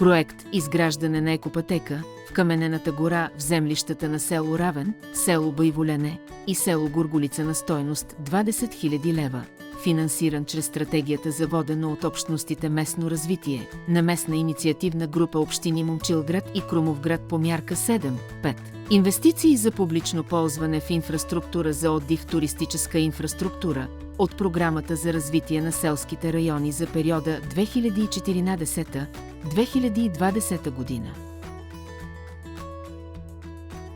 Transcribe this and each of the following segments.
Проект «Изграждане на екопътека» в Каменената гора в землищата на село Равен, село Байволяне и село Гургулица на стойност 20 000 лева, финансиран чрез стратегията за водено от общностите местно развитие на местна инициативна група общини Момчилград и Крумовград по мярка 7.5. Инвестиции за публично ползване в инфраструктура за отдих в туристическа инфраструктура от Програмата за развитие на селските райони за периода 2014-2020 година.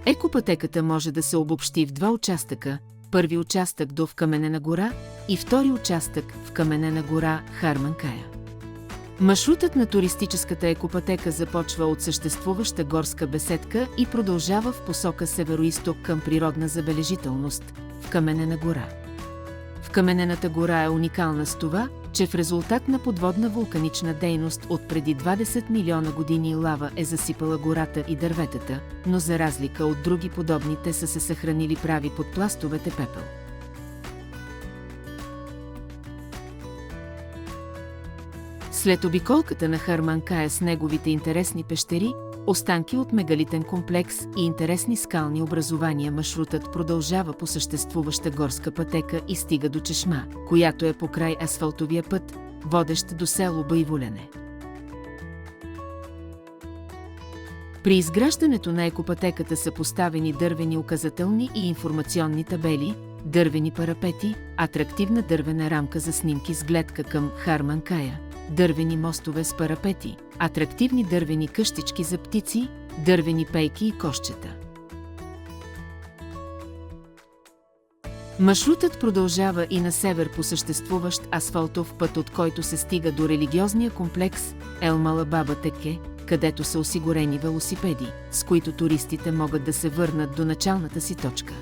Екопътеката може да се обобщи в два участъка: първи участък до в Каменена гора и втори участък в Каменена гора Харманкая. Маршрутът на туристическата екопътека започва от съществуваща горска беседка и продължава в посока североизток към природна забележителност в Каменена гора. В Каменената гора е уникална с това, че в резултат на подводна вулканична дейност от преди 20 милиона години лава е засипала гората и дърветата, но за разлика от други подобни те са се съхранили прави под пластовете пепел. След обиколката на Харманкая с неговите интересни пещери, останки от мегалитен комплекс и интересни скални образования, маршрутът продължава по съществуваща горска пътека и стига до чешма, която е покрай асфалтовия път, водещ до село Байволяне. При изграждането на екопътеката са поставени дървени указателни и информационни табели, дървени парапети, атрактивна дървена рамка за снимки с гледка към Харманкая, дървени мостове с парапети, атрактивни дървени къщички за птици, дървени пейки и кошчета. Маршрутът продължава и на север по съществуващ асфалтов път, от който се стига до религиозния комплекс Елмала Баба Теке, където са осигурени велосипеди, с които туристите могат да се върнат до началната си точка.